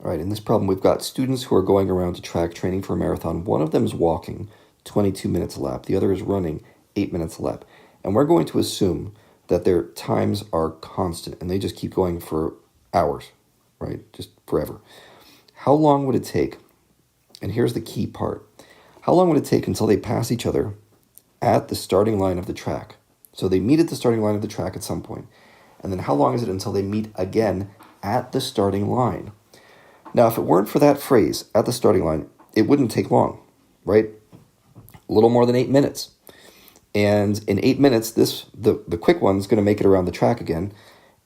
All right, in this problem, we've got students who are going around a track training for a marathon. One of them is walking 22 minutes a lap. The other is running 8 minutes a lap. And we're going to assume that their times are constant and they just keep going for hours, right? Just forever. How long would it take? And here's the key part. How long would it take until they pass each other at the starting line of the track? So they meet at the starting line of the track at some point. And then how long is it until they meet again at the starting line? Now, if it weren't for that phrase, at the starting line, it wouldn't take long, right? A little more than 8 minutes. And in 8 minutes, the quick one's going to make it around the track again.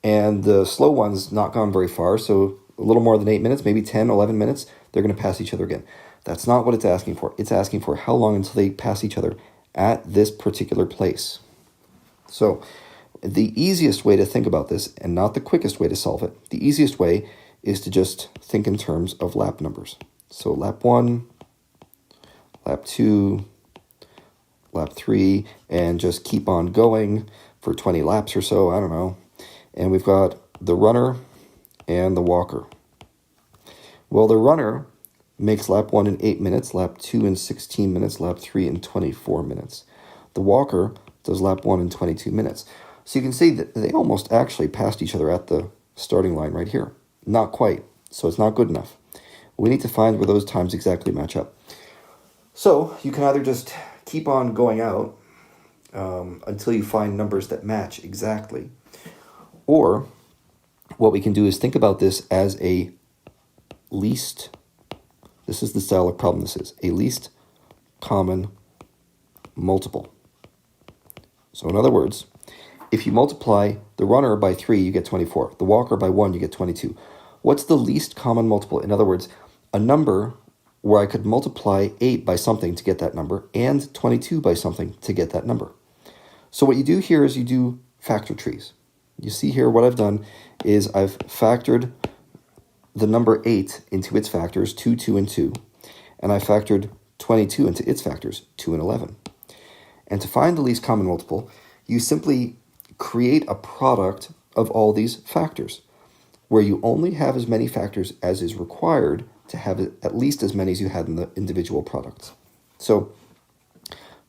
And the slow one's not gone very far, so a little more than 8 minutes, maybe 10, 11 minutes, they're going to pass each other again. That's not what it's asking for. It's asking for how long until they pass each other at this particular place. So the easiest way to think about this, and not the quickest way to solve it, the easiest way is to just think in terms of lap numbers. So lap 1, lap 2, lap 3, and just keep on going for 20 laps or so, I don't know. And we've got the runner and the walker. Well, the runner makes lap 1 in 8 minutes, lap 2 in 16 minutes, lap 3 in 24 minutes. The walker does lap 1 in 22 minutes. So you can see that they almost actually passed each other at the starting line right here. Not quite, so it's not good enough. We need to find where those times exactly match up. So you can either just keep on going out until you find numbers that match exactly, or what we can do is think about this as a least, this is the style of problem this is, a least common multiple. So in other words, if you multiply the runner by 3, you get 24. The walker by 1, you get 22. What's the least common multiple? In other words, a number where I could multiply 8 by something to get that number and 22 by something to get that number. So what you do here is you do factor trees. You see here what I've done is I've factored the number 8 into its factors, 2, 2, and 2. And I factored 22 into its factors, 2 and 11. And to find the least common multiple, you simply create a product of all these factors, where you only have as many factors as is required to have at least as many as you had in the individual products. So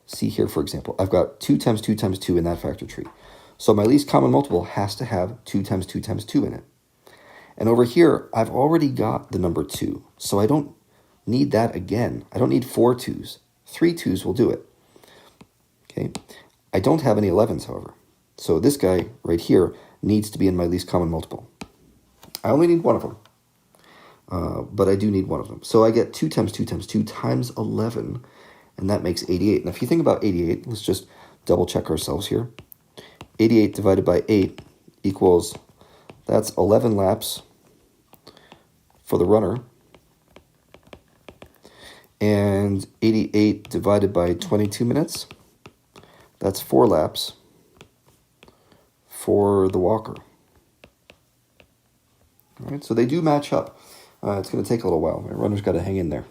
see here, for example, I've got 2 times 2 times 2 in that factor tree. So my least common multiple has to have 2 times 2 times 2 in it. And over here, I've already got the number 2, so I don't need that again. I don't need 4 2s. 3 2s will do it. Okay. I don't have any 11s, however. So this guy right here needs to be in my least common multiple. I only need one of them, but I do need one of them. So I get 2 times 2 times 2 times 11, and that makes 88. And if you think about 88, let's just double check ourselves here. 88 divided by 8 equals, that's 11 laps for the runner, and 88 divided by 22 minutes, that's 4 laps for the walker. All right, so they do match up. It's going to take a little while. My runner's got to hang in there.